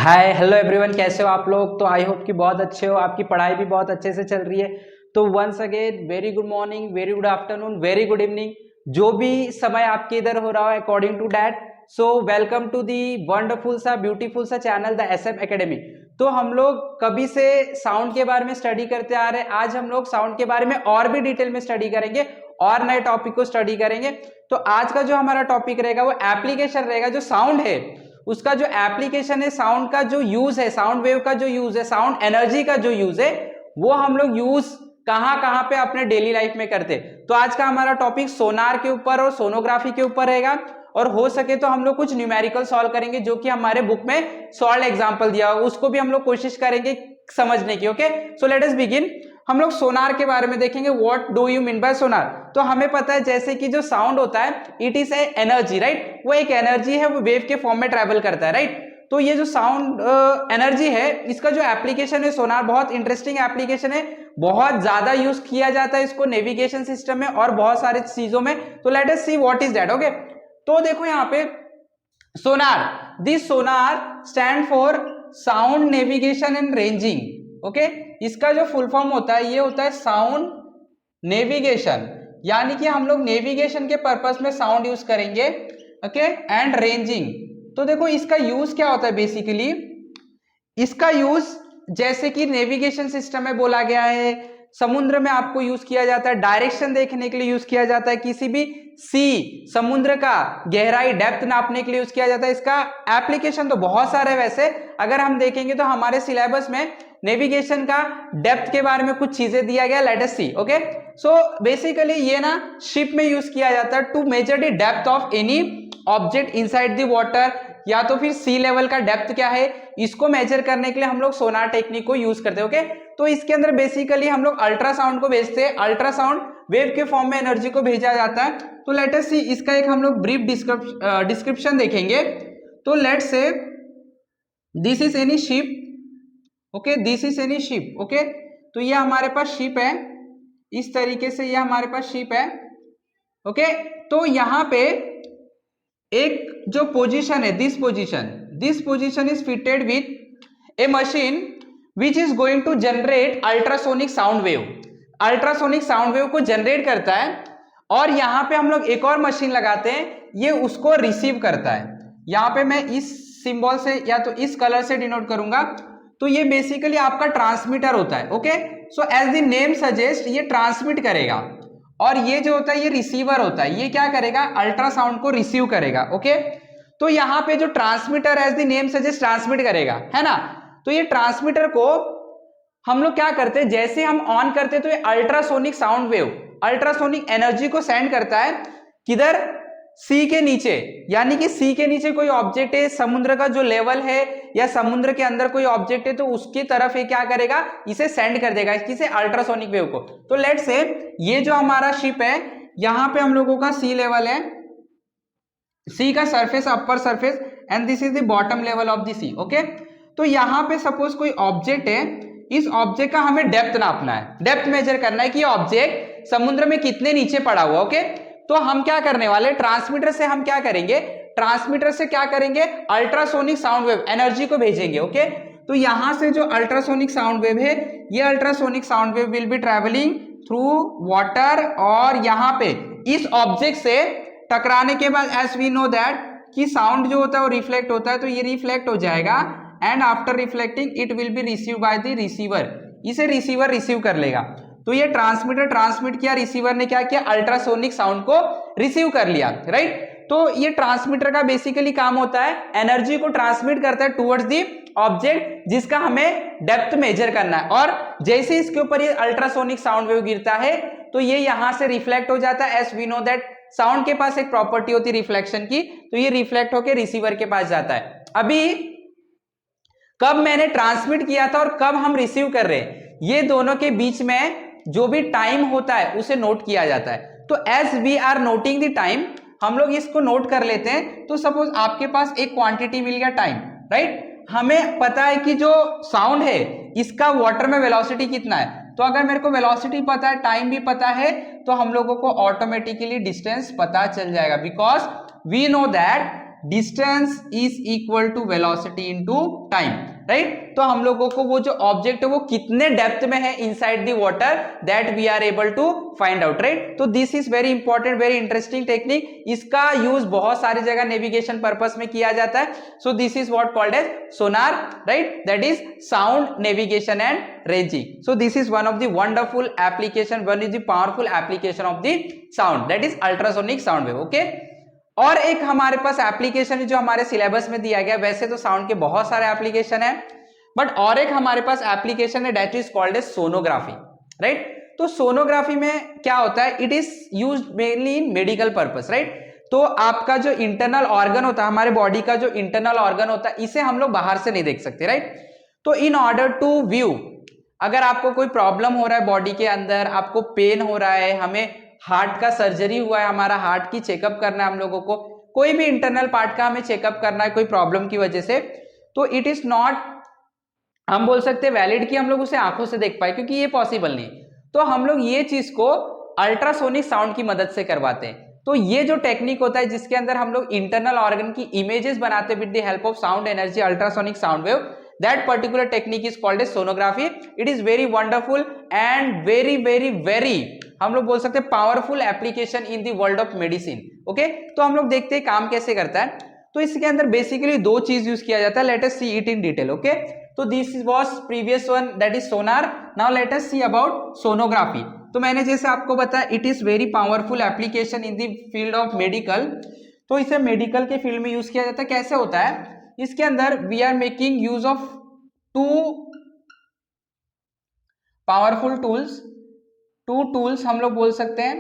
Hi hello everyone, कैसे हो आप लोग। तो आई होप कि बहुत अच्छे हो, आपकी पढ़ाई भी बहुत अच्छे से चल रही है। तो once again very good morning, very good afternoon, very good evening, जो भी समय आपके इधर हो रहा है according to that. So welcome to the wonderful सा ब्यूटीफुल सा चैनल द एसएफ एकेडमी। तो हम लोग कभी से साउंड के बारे में स्टडी करते आ रहे हैं। आज हम लोग साउंड के बारे में और भी डिटेल में स्टडी करेंगे और नए टॉपिक को स्टडी करेंगे। तो आज का जो हमारा टॉपिक रहेगा वो एप्लीकेशन रहेगा। जो साउंड है उसका जो एप्लीकेशन है, साउंड का जो यूज है, साउंड वेव का जो यूज है, साउंड एनर्जी का जो यूज है, वो हम लोग यूज कहां कहां पे अपने डेली लाइफ में करते। तो आज का हमारा टॉपिक सोनार के ऊपर और सोनोग्राफी के ऊपर रहेगा। और हो सके तो हम लोग कुछ न्यूमेरिकल सॉल्व करेंगे जो कि हमारे बुक में सॉल्व एग्जांपल दिया होगा, उसको भी हम लोग कोशिश करेंगे समझने की। Okay, so let us begin. हम लोग सोनार के बारे में देखेंगे। What do you mean by sonar. तो हमें पता है जैसे कि जो साउंड होता है it is a energy, right. वो एक एनर्जी है, वो वेव के फॉर्म में ट्रेवल करता है, राइट। तो ये जो साउंड एनर्जी है, इसका जो एप्लीकेशन है सोनार, बहुत इंटरेस्टिंग एप्लीकेशन है। बहुत ज्यादा यूज किया जाता है इसको नेविगेशन सिस्टम में और बहुत सारी चीजों में। तो let us see what is that. Okay, तो देखो यहाँ पे sonar, this sonar stand for sound navigation and ranging. Okay, इसका जो फुल फॉर्म होता है ये होता है साउंड नेविगेशन, यानी कि हम लोग नेविगेशन के पर्पस में साउंड यूज करेंगे। Okay, and ranging. तो देखो इसका यूज क्या होता है बेसिकली। इसका यूज जैसे कि नेविगेशन सिस्टम में बोला गया है, समुद्र में आपको यूज किया जाता है, डायरेक्शन देखने के लिए यूज किया जाता है, किसी भी सी समुद्र का गहराई डेप्थ नापने के लिए यूज किया जाता है। इसका एप्लीकेशन तो बहुत सारे है। वैसे अगर हम देखेंगे तो हमारे सिलेबस में नेविगेशन का डेप्थ के बारे में कुछ चीजें दिया गया, let us see. Okay, so basically ये ना शिप में यूज किया जाता है to measure the depth of any object inside the water, या तो फिर सी लेवल का डेप्थ क्या है इसको मेजर करने के लिए हम लोग सोनार टेक्निक को यूज करते हैं। ओके, तो इसके अंदर बेसिकली हम लोग अल्ट्रासाउंड को भेजते हैं। अल्ट्रासाउंड वेव के फॉर्म में एनर्जी को भेजा जाता है। तो लेट अस सी, इसका एक हम लोग ब्रीफ डिस्क्रिप्शन देखेंगे। तो let's say this is any ship. Okay, this is any ship. Okay, तो ये हमारे पास शिप है, इस तरीके से ये हमारे पास शिप है। ओके, तो यहां पे एक जो पोजीशन है, this position is fitted with a machine which is going to generate ultrasonic sound wave. Ultrasonic sound wave को जनरेट करता है और यहां पे हम लोग एक और मशीन लगाते हैं, ये उसको रिसीव करता है। यहां पे मैं इस सिंबल से या तो इस कलर से डिनोट करूंगा। तो ये बेसिकली आपका ट्रांसमीटर होता है। Okay, so as the name suggest ये ट्रांसमिट करेगा, और ये जो होता है ये रिसीवर होता है। ये क्या करेगा, अल्ट्रासाउंड को रिसीव करेगा। ओके, तो यहाँ पे जो transmitter as the name suggest transmit करेगा, है ना। तो ये ट्रांसमीटर को हम लोग क्या करते हैं, जैसे हम ऑन करते हैं तो ये ultrasonic sound wave, ultrasonic energy को सेंड करता है किधर, सी के नीचे। यानी कि सी के नीचे कोई ऑब्जेक्ट है, समुद्र का जो लेवल है या समुद्र के अंदर कोई ऑब्जेक्ट है, तो उसकी तरफ ये क्या करेगा, इसे सेंड कर देगा, किसे, अल्ट्रासोनिक वेव को। तो लेट्स से ये जो हमारा शिप है, यहां पे हम लोगों का सी लेवल है, सी का surface upper surface, and this is the bottom level of the sea. Okay, तो यहां पे सपोज कोई ऑब्जेक्ट है, इस ऑब्जेक्ट का हमें डेप्थ नापना है, डेप्थ मेजर करना है कि ऑब्जेक्ट समुद्र में कितने नीचे पड़ा हुआ। ओके, तो हम क्या करने वाले, ट्रांसमीटर से हम क्या करेंगे, ट्रांसमीटर से क्या करेंगे, अल्ट्रासोनिक साउंड वेव एनर्जी को भेजेंगे। ओके, तो यहां से जो अल्ट्रासोनिक साउंड वेव है, ये ultrasonic sound wave will B travelling through water, और यहां पे इस ऑब्जेक्ट से टकराने के बाद एज वी नो दैट कि साउंड जो होता है वो रिफ्लेक्ट होता है, तो ये रिफ्लेक्ट हो जाएगा, and after reflecting it will be receive by the receiver. इसे रिसीवर रिसीव कर लेगा। तो ये ट्रांसमीटर ट्रांसमिट किया, रिसीवर ने क्या किया, अल्ट्रासोनिक साउंड को रिसीव कर लिया, राइट। तो ये ट्रांसमीटर का बेसिकली काम होता है, एनर्जी को ट्रांसमिट करता है टुवर्ड्स दी ऑब्जेक्ट जिसका हमें डेप्थ मेजर करना है, और जैसे इसके ऊपर ये अल्ट्रासोनिक साउंड वेव गिरता है तो ये यहां से रिफ्लेक्ट हो जाता है। As we know that sound के पास एक प्रॉपर्टी होती है रिफ्लेक्शन की, तो ये रिफ्लेक्ट होकर रिसीवर के पास जाता है। अभी कब मैंने ट्रांसमिट किया था और कब हम रिसीव कर रहे हैं, ये दोनों के बीच में जो भी टाइम होता है उसे नोट किया जाता है। तो as we are noting the time, हम लोग इसको नोट कर लेते हैं। तो सपोज आपके पास एक क्वांटिटी मिल गया टाइम, राइट। हमें पता है कि जो साउंड है इसका वाटर में वेलोसिटी कितना है, तो अगर मेरे को वेलोसिटी पता है, टाइम भी पता है, तो हम लोगों को ऑटोमेटिकली डिस्टेंस पता चल जाएगा, because we know that distance is equal to velocity into time, right. तो हम लोगों को वो जो ऑब्जेक्ट है वो कितने डेप्थ में है inside the water, that we are able to find out, right. तो this is very important, very interesting technique. इसका यूज बहुत सारी जगह नेविगेशन पर्पस में किया जाता है। So this is what called as sonar, right, that is sound navigation and ranging. So this is one of the wonderful application, one is the powerful application of the sound, that is ultrasonic sound wave, okay. और एक हमारे पास application जो हमारे syllabus में दिया गया, वैसे तो साउंड के बहुत सारे एप्लीकेशन है, बट और एक हमारे पास एप्लीकेशन है that is called as sonography, right. तो सोनोग्राफी में क्या होता है, it is used mainly in medical purpose, right. तो आपका जो इंटरनल ऑर्गन होता है, हमारे बॉडी का जो इंटरनल ऑर्गन होता है, इसे हम लोग बाहर से नहीं देख सकते, राइट। तो इन ऑर्डर टू व्यू, अगर आपको कोई प्रॉब्लम हो रहा है बॉडी के अंदर, आपको पेन हो रहा है, हमें हार्ट का सर्जरी हुआ है, हमारा हार्ट की चेकअप करना है, हम लोगों को कोई भी इंटरनल पार्ट का हमें चेकअप करना है कोई प्रॉब्लम की वजह से, तो इट इज नॉट, हम बोल सकते हैं वैलिड कि हम लोग उसे आंखों से देख पाए, क्योंकि ये पॉसिबल नहीं। तो हम लोग ये चीज को अल्ट्रासोनिक साउंड की मदद से करवाते हैं। तो ये जो टेक्निक होता है जिसके अंदर हम लोग इंटरनल ऑर्गन की इमेजेस बनाते हैं with the help of sound energy, ultrasonic sound wave, that particular technique is called as sonography. It is very wonderful and very हम लोग बोल सकते हैं powerful application in the world of medicine, okay. तो हम लोग देखते हैं काम कैसे करता है। तो इसके अंदर बेसिकली दो चीज यूज किया जाता है, let us see it in detail, okay. तो this was previous one, that is sonar. Now let us see about sonography. तो मैंने जैसे आपको बताया, it is very powerful application in the field of medical. तो इसे मेडिकल के field में यूज किया जाता है। कैसे होता है, इसके अंदर we are making use of two powerful tools, two tools हम लोग बोल सकते हैं,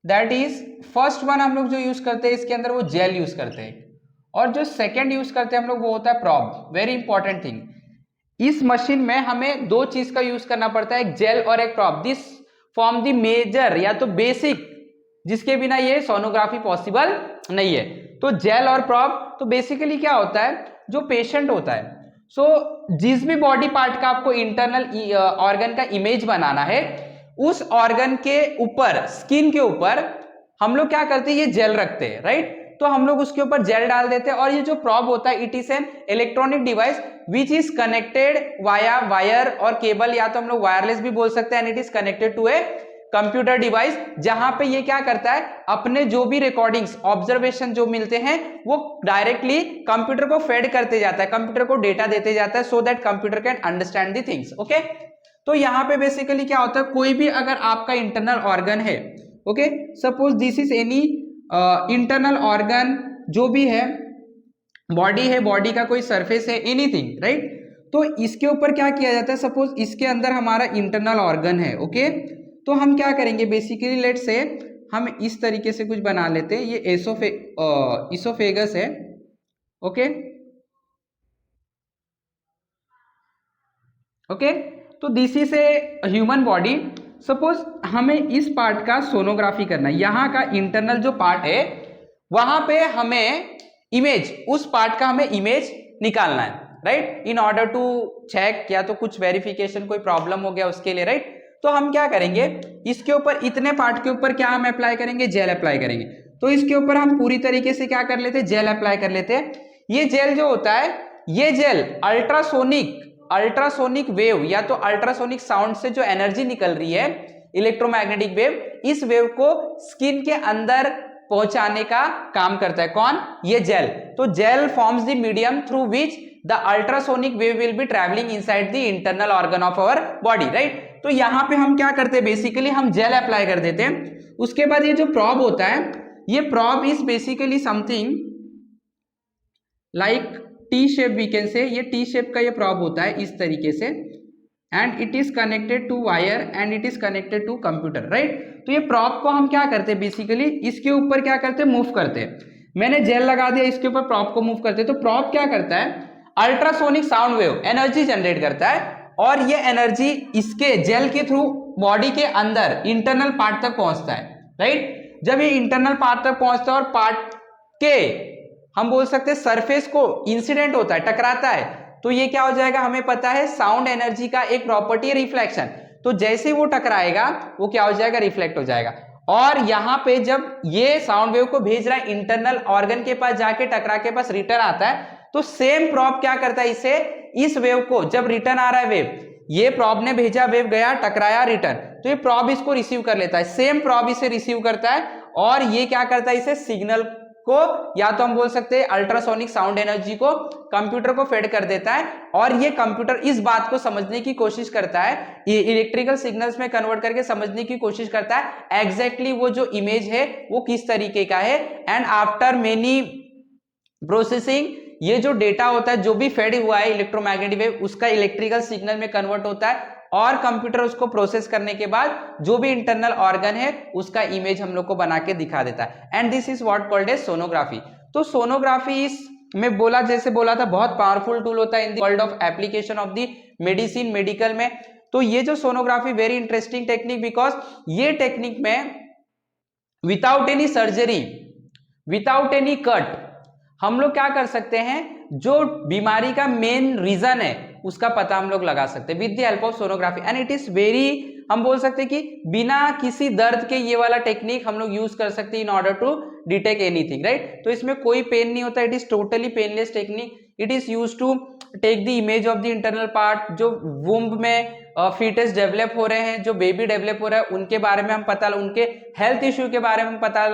दैट इज फर्स्ट वन हम लोग जो यूज करते हैं इसके अंदर वो जेल यूज करते हैं, और जो सेकेंड यूज करते हैं हम लोग वो होता है प्रॉब। वेरी इंपॉर्टेंट थिंग, इस मशीन में हमें दो चीज का यूज करना पड़ता है, एक जेल और एक probe. This form the measure या तो बेसिक, जिसके बिना ये सोनोग्राफी पॉसिबल नहीं है। तो जेल और प्रॉब, तो बेसिकली क्या होता है, जो पेशेंट होता है, जिस भी बॉडी पार्ट का आपको इंटरनल ऑर्गन का इमेज बनाना है, उस ऑर्गन के ऊपर, स्किन के ऊपर हम लोग क्या करते हैं, ये जेल रखते हैं, राइट। तो हम लोग उसके ऊपर जेल डाल देते हैं, और ये जो प्रॉब होता है, it is an electronic device which is connected via wire और केबल, या तो हम लोग वायरलेस भी बोल सकते हैं, and it is connected to a computer device, जहां पे ये क्या करता है, अपने जो भी रिकॉर्डिंग्स, ऑब्जर्वेशन जो मिलते हैं, वो डायरेक्टली कंप्यूटर को फेड करते जाता है, कंप्यूटर को डेटा देते जाता है, so that computer can understand the things, okay. तो यहाँ पे बेसिकली क्या होता है, कोई भी अगर आपका इंटरनल ऑर्गन है, okay, suppose this is any internal organ, जो भी है, बॉडी है, बॉडी का कोई सरफेस है, एनीथिंग, राइट। तो इसके ऊपर क्या किया जाता है, सपोज इसके अंदर हमारा इंटरनल ऑर्गन है, ओके। तो हम क्या करेंगे, बेसिकली लेट से हम इस तरीके से कुछ बना लेते हैं, ये इसोफेगस है, ओके ओके। तो this is a human body. Suppose हमें इस पार्ट का सोनोग्राफी करना है, यहाँ का इंटरनल जो पार्ट है वहां पे हमें इमेज, उस पार्ट का हमें इमेज निकालना है, right, in order to check, या तो कुछ वेरिफिकेशन, कोई प्रॉब्लम हो गया उसके लिए, राइट। तो हम क्या करेंगे, इसके ऊपर, इतने पार्ट के ऊपर क्या हम अप्लाई करेंगे, जेल अप्लाई करेंगे। तो इसके ऊपर हम पूरी तरीके से क्या कर लेते हैं, जेल अप्लाई कर लेते हैं। ये जेल जो होता है, ये जेल अल्ट्रासोनिक वेव या तो अल्ट्रासोनिक साउंड से जो एनर्जी निकल रही है, इलेक्ट्रोमैग्नेटिक वेव, इस वेव को स्किन के अंदर पहुंचाने का काम करता है। कौन, ये जेल। तो gel forms the medium through which the ultrasonic wave will be travelling inside the internal organ of our body, right. तो यहां पे हम क्या करते हैं, बेसिकली हम जेल अप्लाई कर देते हैं। उसके बाद ये जो प्रॉब होता है, ये probe is basically something like T shape, we can say, ये टी शेप का ये प्रॉब होता है इस तरीके से, and it is connected to wire and it is connected to computer, right. तो ये प्रॉब को हम क्या करते हैं, बेसिकली इसके ऊपर क्या करते हैं, मूव करते हैं। मैंने जेल लगा दिया, इसके ऊपर प्रॉब को मूव करते हैं। तो प्रॉब क्या करता है, ultrasonic sound wave energy generate करता है, और ये एनर्जी इसके जेल के थ्रू बॉडी के अंदर इंटरनल पार्ट तक पहुंचता है, राइट। जब ये इंटरनल पार्ट तक पहुंचता है और पार्ट के, हम बोल सकते हैं, सरफेस को इंसिडेंट होता है, टकराता है, तो ये क्या हो जाएगा, हमें पता है साउंड एनर्जी का एक प्रॉपर्टी है रिफ्लेक्शन। तो जैसे वो टकराएगा वो क्या हो जाएगा, रिफ्लेक्ट हो जाएगा। और यहाँ पे जब ये साउंड वेव को भेज रहा है इंटरनल ऑर्गन के पास, जाके टकरा के पास रिटर्न आता है, तो सेम प्रॉब क्या करता है, इसे इस वेव को जब रिटर्न आ रहा है वेव, ये प्रॉब ने भेजा, वेव गया, टकराया, रिटर्न, तो ये प्रॉब इसको रिसीव कर लेता है, सेम प्रॉब इसे रिसीव करता है, और ये क्या करता है, इसे सिग्नल को, या तो हम बोल सकते हैं अल्ट्रासोनिक साउंड एनर्जी को कंप्यूटर को फेड कर देता है, और ये कंप्यूटर इस बात को समझने की कोशिश करता है, ये इलेक्ट्रिकल सिग्नल्स में कन्वर्ट करके समझने की कोशिश करता है एग्जैक्टली वो जो इमेज है वो किस तरीके का है। एंड आफ्टर मेनी प्रोसेसिंग, ये जो डेटा होता है जो भी फेड हुआ है इलेक्ट्रोमैग्नेटिक वेव, उसका इलेक्ट्रिकल सिग्नल में कन्वर्ट होता है, और कंप्यूटर उसको प्रोसेस करने के बाद जो भी इंटरनल ऑर्गन है उसका इमेज हम लोग को बना के दिखा देता है। And this is what called as sonography. तो सोनोग्राफी इस में बोला, जैसे बोला था, बहुत पावरफुल टूल होता है in the world of application of the medicine, medical में। तो ये जो sonography very interesting technique, because ये टेक्निक में without any surgery, without any cut, हम लोग क्या कर सकते हैं, जो बीमारी का मेन रीजन है उसका पता हम लोग लगा सकते हैं with the help of sonography. And it is very, हम बोल सकते हैं कि बिना किसी दर्द के ये वाला टेक्निक हम लोग यूज कर सकते हैं in order to detect anything, right. तो इसमें कोई पेन नहीं होता, it is totally painless technique. It is use to take the image of the internal part, जो वुम्ब में फीटस डेवलप हो रहे हैं, जो बेबी डेवलप हो रहा है, उनके बारे में हम पता, उनके हेल्थ इश्यू के बारे में हम पता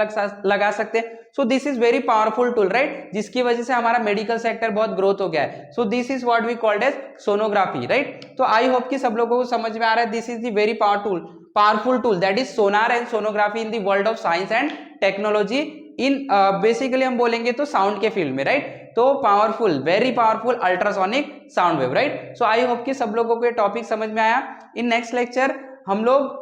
लगा सकते हैं। सो this is very powerful tool, right, जिसकी वजह से हमारा मेडिकल सेक्टर बहुत ग्रोथ हो गया है। So this is what we called as sonography, right. तो आई होप कि सब लोगों को समझ में आ रहा है, this is the very powerful tool that is Sonar and sonography in the world of science and technology, in basically हम बोलेंगे तो साउंड के फील्ड में, राइट। तो powerful, very powerful ultrasonic sound wave, right. So I hope कि सब लोगों को ये टॉपिक समझ में आया। इन नेक्स्ट लेक्चर हम लोग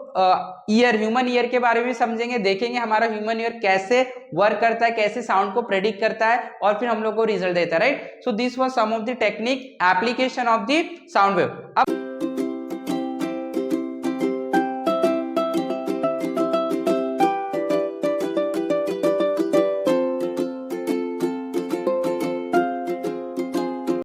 ईयर, ह्यूमन ईयर के बारे में भी समझेंगे, देखेंगे हमारा ह्यूमन ईयर कैसे वर्क करता है, कैसे साउंड को प्रेडिक्ट करता है, और फिर हम लोग को रिजल्ट देता है, right. So this was some of the technique application of the sound wave. अब